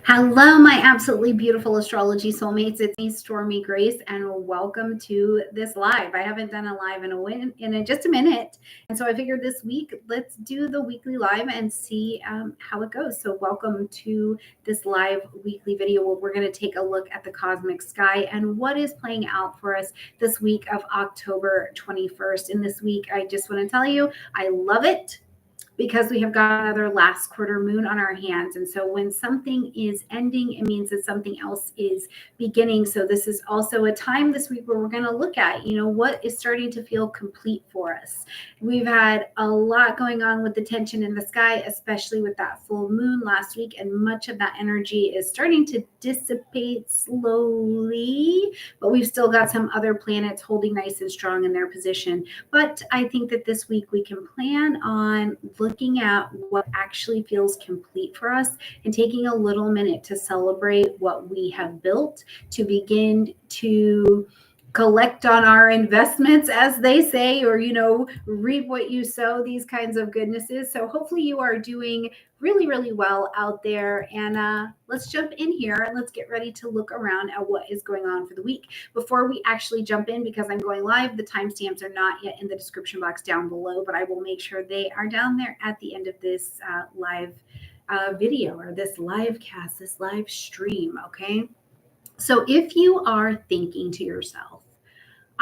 Hello, my absolutely beautiful astrology soulmates. It's me, Stormie Grace, and welcome to this live. I haven't done a live in just a minute, and so I figured this week let's do the weekly live and see how it goes. So, welcome to this live weekly video where we're going to take a look at the cosmic sky and what is playing out for us this week of October 21st. And this week, I just want to tell you, I love it because we have got another last quarter moon on our hands. And so when something is ending, it means that something else is beginning. So this is also a time this week where we're going to look at, what is starting to feel complete for us. We've had a lot going on with the tension in the sky, especially with that full moon last week. And much of that energy is starting to dissipate slowly, but we've still got some other planets holding nice and strong in their position. But I think that this week we can plan on looking at what actually feels complete for us and taking a little minute to celebrate what we have built, to begin to collect on our investments, as they say, or reap what you sow, these kinds of goodnesses. So hopefully you are doing really, really well out there. And let's jump in here and let's get ready to look around at what is going on for the week. Before we actually jump in, because I'm going live, the timestamps are not yet in the description box down below, but I will make sure they are down there at the end of this live video, or this live cast, this live stream. Okay. So if you are thinking to yourself,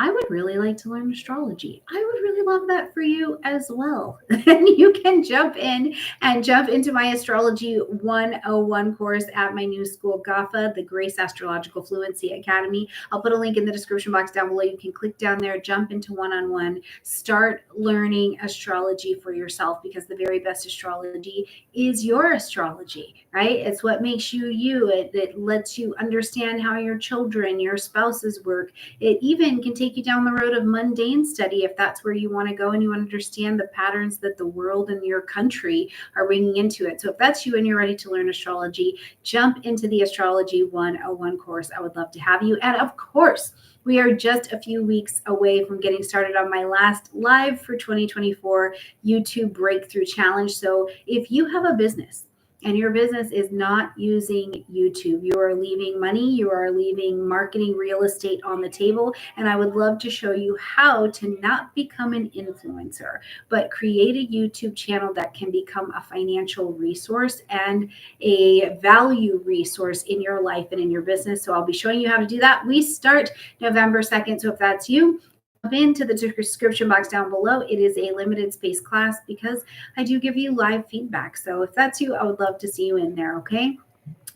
I would really like to learn astrology, I would really love that for you as well. And you can jump into my Astrology 101 course at my new school, GAFA, the Grace Astrological Fluency Academy. I'll put a link in the description box down below. You can click down there, jump into one-on-one, start learning astrology for yourself, because the very best astrology is your astrology, right? It's what makes you you. It lets you understand how your children, your spouses work. It even can take you down the road of mundane study if that's where you want to go and you understand the patterns that the world and your country are bringing into it. So if that's you and you're ready to learn astrology, jump into the Astrology 101 course. I would love to have you. And of course, we are just a few weeks away from getting started on my last live for 2024 YouTube Breakthrough Challenge. So if you have a business and your business is not using YouTube, you are leaving money, you are leaving marketing, real estate on the table. And I would love to show you how to not become an influencer, but create a YouTube channel that can become a financial resource and a value resource in your life and in your business. So I'll be showing you how to do that. We start November 2nd. So if that's you, jump into the description box down below. It is a limited space class because I do give you live feedback. So if that's you, I would love to see you in there. Okay.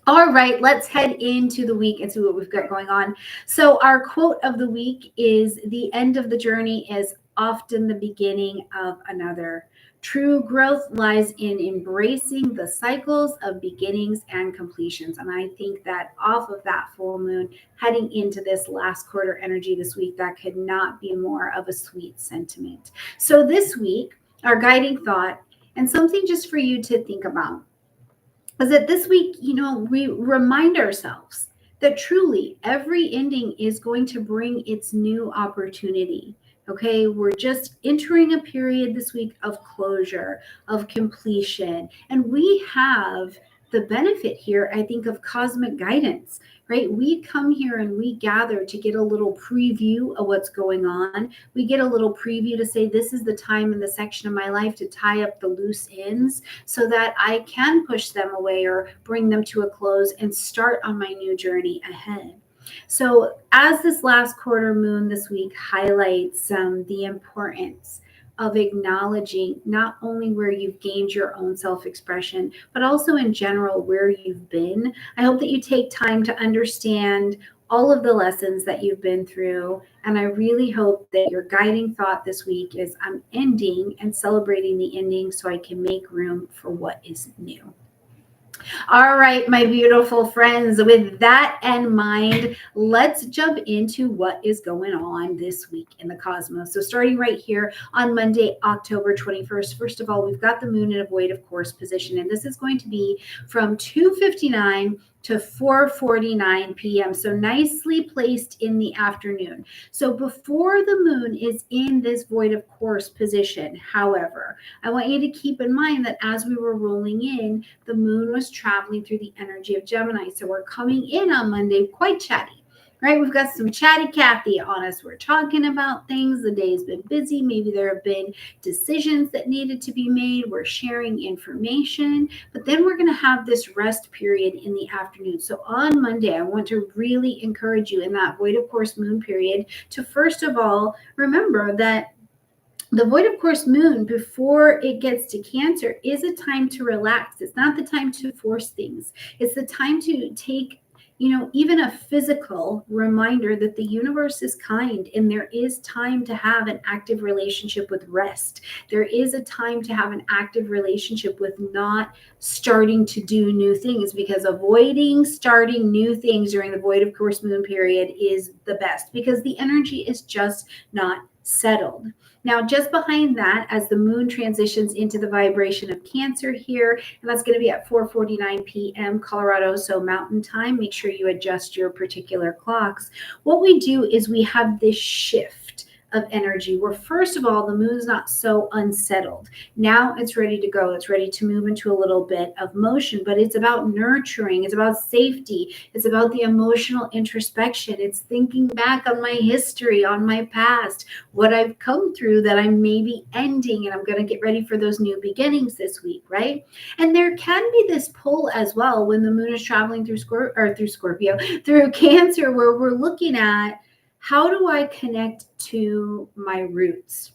All right, let's head into the week and see what we've got going on. So our quote of the week is, "The end of the journey is often the beginning of another. True growth lies in embracing the cycles of beginnings and completions." And I think that off of that full moon, heading into this last quarter energy this week, that could not be more of a sweet sentiment. So this week, our guiding thought, and something just for you to think about, is that this week, we remind ourselves that truly every ending is going to bring its new opportunity. Okay, we're just entering a period this week of closure, of completion, and we have the benefit here, I think, of cosmic guidance, right? We come here and we gather to get a little preview of what's going on. We get a little preview to say, this is the time in the section of my life to tie up the loose ends so that I can push them away or bring them to a close and start on my new journey ahead. So as this last quarter moon this week highlights the importance of acknowledging not only where you've gained your own self-expression, but also in general where you've been, I hope that you take time to understand all of the lessons that you've been through. And I really hope that your guiding thought this week is, I'm ending and celebrating the ending so I can make room for what is new. All right, my beautiful friends, with that in mind, let's jump into what is going on this week in the cosmos. So starting right here on Monday, October 21st, first of all, we've got the moon in a void of course position, and this is going to be from 2:59 to 4:49 p.m. So nicely placed in the afternoon. So before the moon is in this void of course position, however, I want you to keep in mind that as we were rolling in, the moon was traveling through the energy of Gemini. So we're coming in on Monday quite chatty. Right, we've got some chatty Cathy on us. We're talking about things. The day's been busy. Maybe there have been decisions that needed to be made. We're sharing information. But then we're going to have this rest period in the afternoon. So on Monday, I want to really encourage you in that void of course moon period to first of all remember that the void of course moon before it gets to Cancer is a time to relax. It's not the time to force things. It's the time to take even a physical reminder that the universe is kind and there is time to have an active relationship with rest. There is a time to have an active relationship with not starting to do new things, because avoiding starting new things during the void of course moon period is the best, because the energy is just not settled. Now, just behind that, as the moon transitions into the vibration of Cancer here, and that's going to be at 4:49 p.m. Colorado, so Mountain Time. Make sure you adjust your particular clocks. What we do is we have this shift of energy where, first of all, the moon's not so unsettled. Now it's ready to go. It's ready to move into a little bit of motion, but it's about nurturing. It's about safety. It's about the emotional introspection. It's thinking back on my history, on my past, what I've come through that I'm maybe ending, and I'm going to get ready for those new beginnings this week, right? And there can be this pull as well when the moon is traveling through through Cancer, where we're looking at, how do I connect to my roots?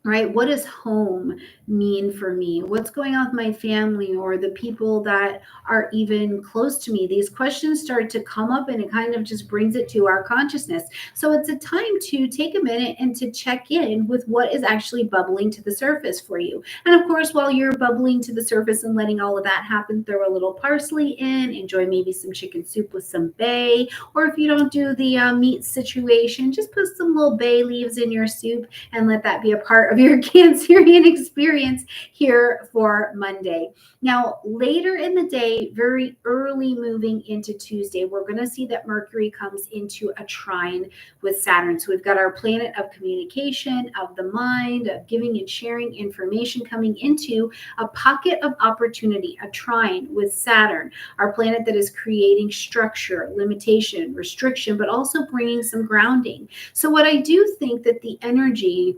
Right? What does home mean for me? What's going on with my family or the people that are even close to me? These questions start to come up and it kind of just brings it to our consciousness. So it's a time to take a minute and to check in with what is actually bubbling to the surface for you. And of course, while you're bubbling to the surface and letting all of that happen, throw a little parsley in, enjoy maybe some chicken soup with some bay, or if you don't do the meat situation, just put some little bay leaves in your soup and let that be a part of your Cancerian experience here for Monday. Now, later in the day, very early moving into Tuesday, we're going to see that Mercury comes into a trine with Saturn. So we've got our planet of communication, of the mind, of giving and sharing information coming into a pocket of opportunity, a trine with Saturn, our planet that is creating structure, limitation, restriction, but also bringing some grounding. So what I do think that the energy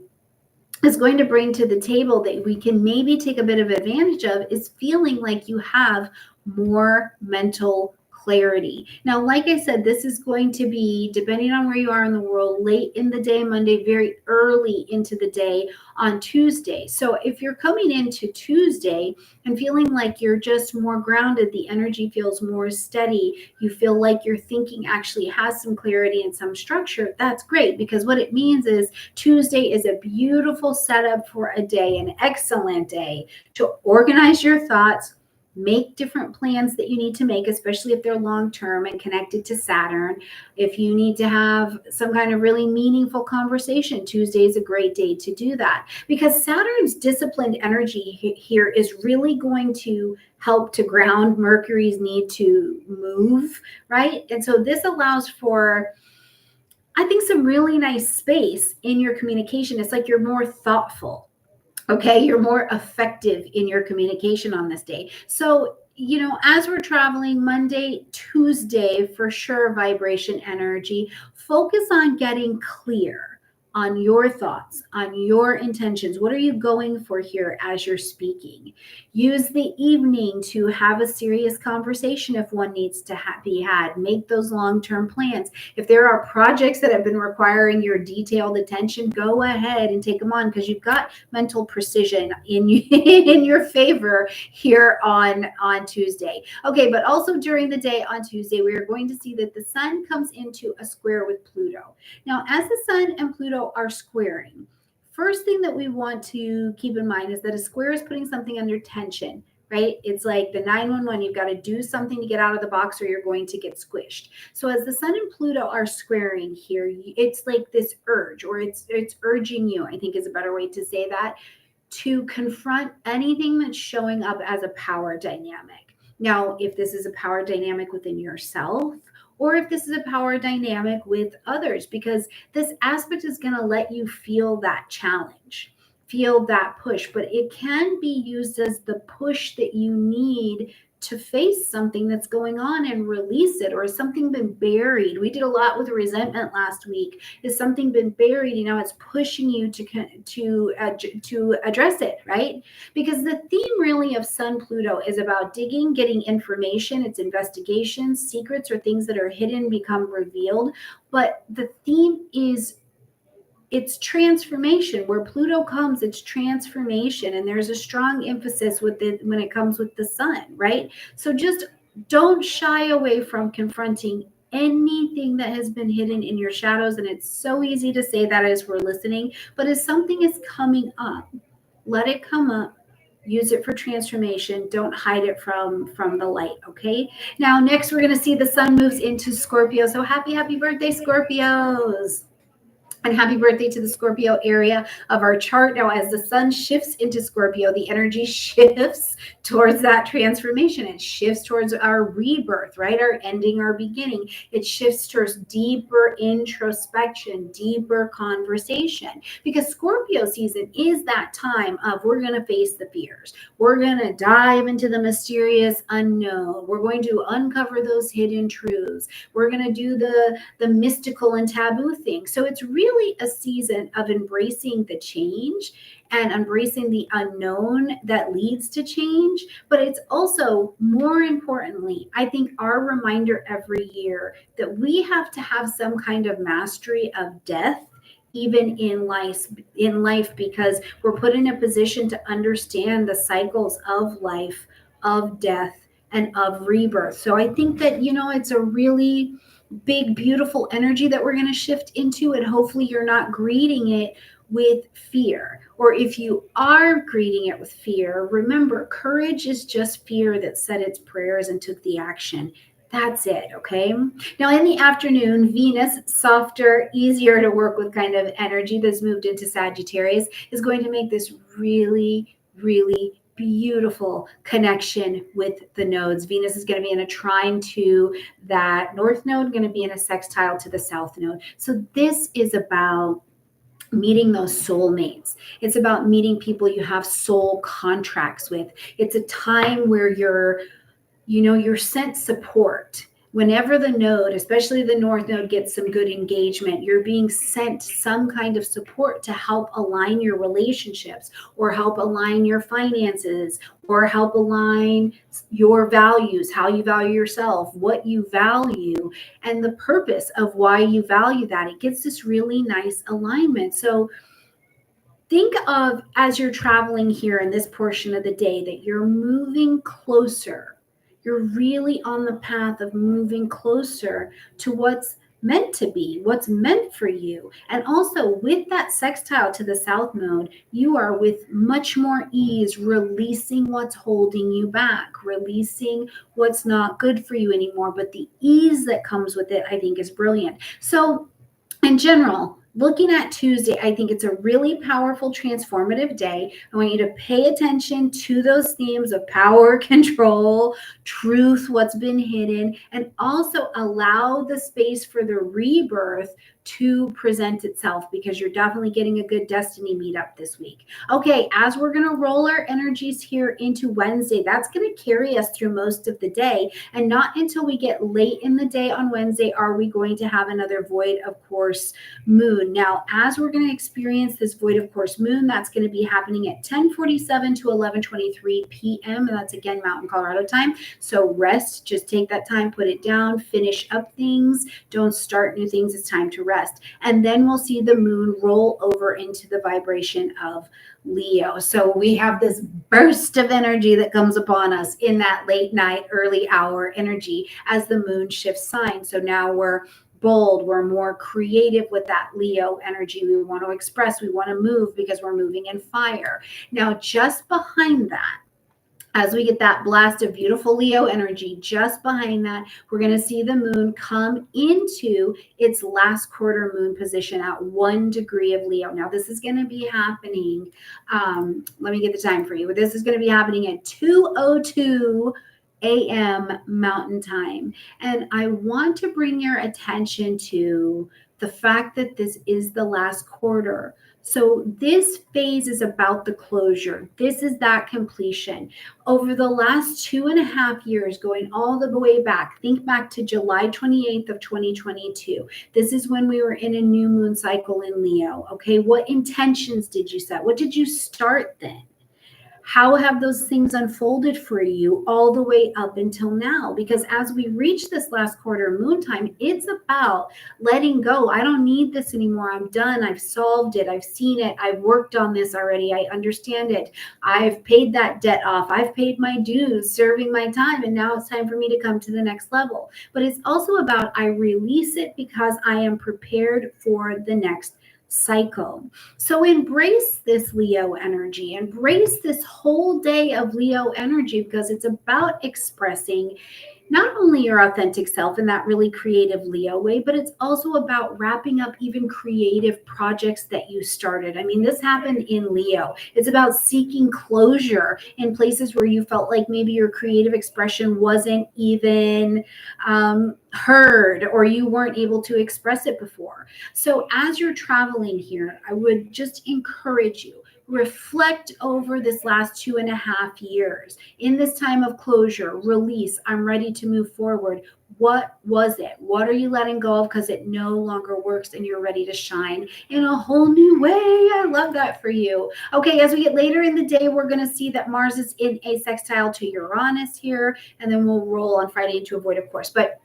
is going to bring to the table that we can maybe take a bit of advantage of is feeling like you have more mental clarity. Now, like I said, this is going to be, depending on where you are in the world, late in the day Monday, very early into the day on Tuesday. So if you're coming into Tuesday and feeling like you're just more grounded, the energy feels more steady, you feel like your thinking actually has some clarity and some structure, that's great, because what it means is Tuesday is a beautiful setup for a day, an excellent day to organize your thoughts, make different plans that you need to make, especially if they're long-term and connected to Saturn. If you need to have some kind of really meaningful conversation, Tuesday is a great day to do that, because Saturn's disciplined energy here is really going to help to ground Mercury's need to move, right? And so this allows for, I think, some really nice space in your communication. It's like you're more thoughtful. Okay, you're more effective in your communication on this day. So, as we're traveling Monday, Tuesday, for sure, vibration energy, focus on getting clear on your thoughts, on your intentions. What are you going for here as you're speaking? Use the evening to have a serious conversation if one needs to be had. Make those long-term plans. If there are projects that have been requiring your detailed attention, go ahead and take them on, because you've got mental precision in your favor here on Tuesday. Okay, but also during the day on Tuesday, we are going to see that the sun comes into a square with Pluto. Now, as the sun and Pluto are squaring, first thing that we want to keep in mind is that a square is putting something under tension, right? It's like the 911. You've got to do something to get out of the box or you're going to get squished. So as the sun and Pluto are squaring here, it's like this urge, or it's urging you, I think is a better way to say that, to confront anything that's showing up as a power dynamic. Now, if this is a power dynamic within yourself, or if this is a power dynamic with others, because this aspect is going to let you feel that challenge, feel that push, but it can be used as the push that you need to face something that's going on and release it, or has something been buried. We did a lot with resentment last week. Has something been buried? You know, it's pushing you to address it, right? Because the theme really of Sun Pluto is about digging, getting information. It's investigations, secrets, or things that are hidden become revealed. But the theme is it's transformation. Where Pluto comes, it's transformation, and there's a strong emphasis with it when it comes with the sun, right? So just don't shy away from confronting anything that has been hidden in your shadows. And it's so easy to say that as we're listening, but as something is coming up, let it come up. Use it for transformation. Don't hide it from the light. Okay. Now, next we're going to see the sun moves into Scorpio. So happy birthday, Scorpios. And happy birthday to the Scorpio area of our chart. Now, as the sun shifts into Scorpio, the energy shifts towards that transformation. It shifts towards our rebirth, right? Our ending, our beginning. It shifts towards deeper introspection, deeper conversation. Because Scorpio season is that time of we're going to face the fears. We're going to dive into the mysterious unknown. We're going to uncover those hidden truths. We're going to do the mystical and taboo things. So it's really a season of embracing the change and embracing the unknown that leads to change. But it's also, more importantly, I think, our reminder every year that we have to have some kind of mastery of death, even in life, because we're put in a position to understand the cycles of life, of death, and of rebirth. So I think that, it's a really big, beautiful energy that we're going to shift into, and hopefully you're not greeting it with fear. Or if you are greeting it with fear, remember, courage is just fear that said its prayers and took the action. That's it, okay? Now, in the afternoon, Venus, softer, easier to work with kind of energy that's moved into Sagittarius, is going to make this really, really beautiful connection with the nodes. Venus is going to be in a trine to that north node, going to be in a sextile to the south node. So this is about meeting those soulmates. It's about meeting people you have soul contracts with. It's a time where you're sent support. Whenever the node, especially the north node, gets some good engagement, you're being sent some kind of support to help align your relationships, or help align your finances, or help align your values, how you value yourself, what you value, and the purpose of why you value that. It gets this really nice alignment. So think of, as you're traveling here in this portion of the day, that you're moving closer. You're really on the path of moving closer to what's meant to be, what's meant for you. And also, with that sextile to the south node, you are with much more ease releasing what's holding you back, releasing what's not good for you anymore. But the ease that comes with it, I think, is brilliant. So in general, looking at Tuesday, I think it's a really powerful, transformative day. I want you to pay attention to those themes of power, control, truth, what's been hidden, and also allow the space for the rebirth to present itself, because you're definitely getting a good destiny meetup this week. Okay, as we're going to roll our energies here into Wednesday, that's going to carry us through most of the day. And not until we get late in the day on Wednesday are we going to have another void of course moon. Now, as we're going to experience this void of course moon, that's going to be happening at 10:47 to 11:23 p.m. And that's, again, Mountain Colorado time. So rest, just take that time, put it down, finish up things. Don't start new things. It's time to rest. And then we'll see the moon roll over into the vibration of Leo. So we have this burst of energy that comes upon us in that late night, early hour energy as the moon shifts signs. So now we're bold, we're more creative with that Leo energy. We want to express, we want to move, because we're moving in fire. Now, just behind that, as we get that blast of beautiful Leo energy, just behind that, we're going to see the moon come into its last quarter moon position at 1 degree of Leo. Now, this is going to be happening. Let me get the time for you. This is going to be happening at 2:02 a.m. Mountain Time. And I want to bring your attention to the fact that this is the last quarter. So this phase is about the closure. This is that completion. Over the last 2.5 years, going all the way back, think back to July 28th of 2022. This is when we were in a new moon cycle in Leo. Okay, what intentions did you set? What did you start then? How have those things unfolded for you all the way up until now? Because as we reach this last quarter moon time, it's about letting go. I don't need this anymore. I'm done. I've solved it. I've seen it. I've worked on this already. I understand it. I've paid that debt off. I've paid my dues, serving my time. And now it's time for me to come to the next level. But it's also about I release it because I am prepared for the next cycle. So embrace this Leo energy, embrace this whole day of Leo energy, because it's about expressing not only your authentic self in that really creative Leo way, but it's also about wrapping up even creative projects that you started. I mean, this happened in Leo. It's about seeking closure in places where you felt like maybe your creative expression wasn't even heard, or you weren't able to express it before. So as you're traveling here, I would just encourage you, reflect over this last 2.5 years. In this time of closure, release, I'm ready to move forward. What was it? What are you letting go of because it no longer works and you're ready to shine in a whole new way? I love that for you. Okay, as we get later in the day, we're going to see that Mars is in a sextile to Uranus here, and then we'll roll on Friday into avoided course. But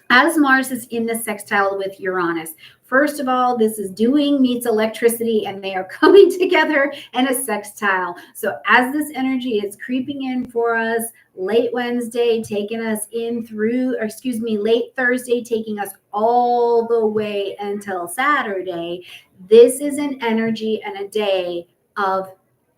as Mars is in the sextile with Uranus, first of all, this is doing meets electricity, and they are coming together in a sextile. So as this energy is creeping in for us, late Wednesday, taking us in through, or excuse me, late Thursday, taking us all the way until Saturday, this is an energy and a day of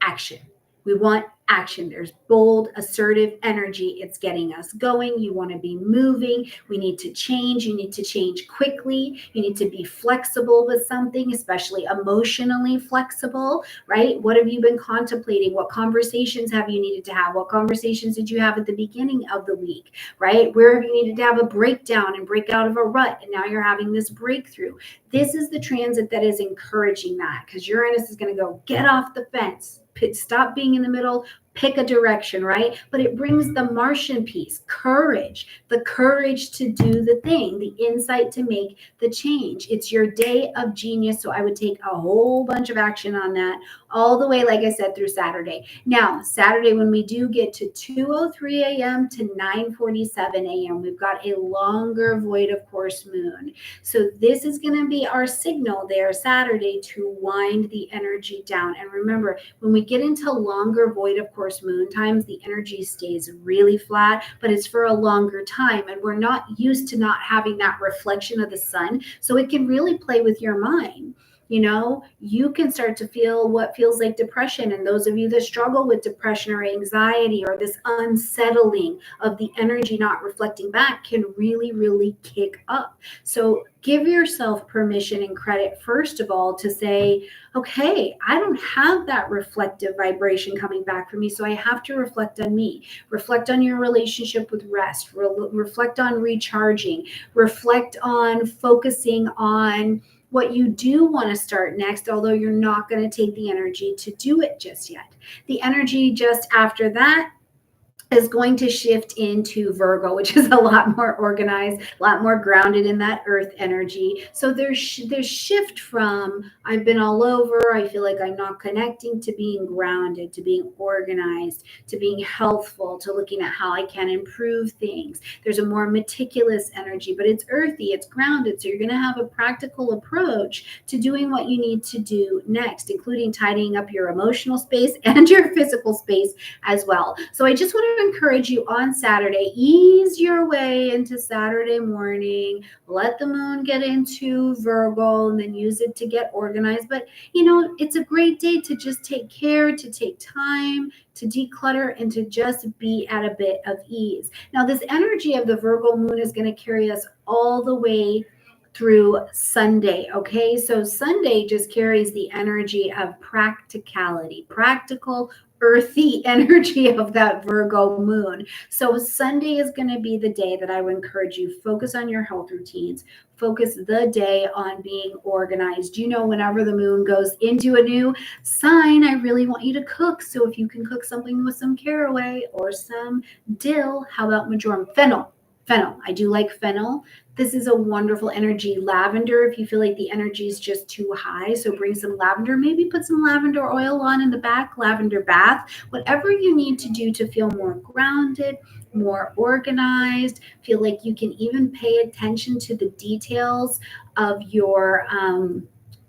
action. We want action. There's bold, assertive energy. It's getting us going. You want to be moving. We need to change. You need to change quickly. You need to be flexible with something, especially emotionally flexible, right? What have you been contemplating? What conversations have you needed to have? What conversations did you have at the beginning of the week, right? Where have you needed to have a breakdown and break out of a rut, and now you're having this breakthrough? This is the transit that is encouraging that, because Uranus is going to go, get off the fence, stop being in the middle, pick a direction, right? But it brings the Martian piece, courage, the courage to do the thing, the insight to make the change. It's your day of genius. So I would take a whole bunch of action on that all the way, like I said, through Saturday. Now, Saturday, when we do get to 2:03 a.m. to 9:47 a.m., we've got a longer void of course moon. So this is going to be our signal there Saturday to wind the energy down. And remember, when we get into longer void of course moon times, the energy stays really flat, but it's for a longer time, and we're not used to not having that reflection of the sun, so it can really play with your mind. You know, you can start to feel what feels like depression, and those of you that struggle with depression or anxiety or this unsettling of the energy not reflecting back can really kick up. So give yourself permission and credit, first of all, to say, okay, I don't have that reflective vibration coming back from me, so I have to reflect on me. Reflect on your relationship with rest. Reflect on recharging. Reflect on focusing on what you do want to start next, although you're not going to take the energy to do it just yet. The energy just after that is going to shift into Virgo, which is a lot more organized, a lot more grounded in that earth energy. So there's shift from I've been all over, I feel like I'm not connecting, to being grounded, to being organized, to being healthful, to looking at how I can improve things. There's a more meticulous energy, but it's earthy, it's grounded. So you're going to have a practical approach to doing what you need to do next, including tidying up your emotional space and your physical space as well. So I just want to encourage you on Saturday, ease your way into Saturday morning, let the moon get into Virgo, and then use it to get organized. But you know, it's a great day to just take care, to take time, to declutter, and to just be at a bit of ease. Now, this energy of the Virgo moon is going to carry us all the way through Sunday. Okay, so Sunday just carries the energy of practicality, practical, earthy energy of that Virgo moon. So Sunday is going to be the day that I would encourage you focus on your health routines. Focus the day on being organized. You know, whenever the moon goes into a new sign, I really want you to cook. So if you can cook something with some caraway or some dill, how about marjoram? Fennel. Fennel. I do like fennel. This is a wonderful energy. Lavender, if you feel like the energy is just too high, so bring some lavender. Maybe put some lavender oil on in the back, lavender bath. Whatever you need to do to feel more grounded, more organized, feel like you can even pay attention to the details of your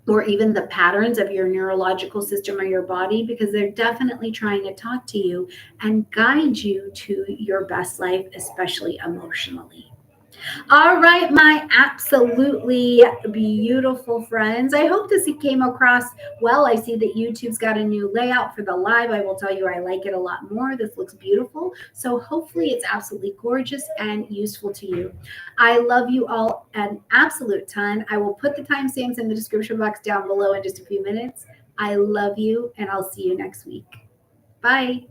or even the patterns of your neurological system or your body, because they're definitely trying to talk to you and guide you to your best life, especially emotionally. All right, my absolutely beautiful friends. I hope this came across well. I see that YouTube's got a new layout for the live. I will tell you, I like it a lot more. This looks beautiful. So hopefully it's absolutely gorgeous and useful to you. I love you all an absolute ton. I will put the timestamps in the description box down below in just a few minutes. I love you, and I'll see you next week. Bye.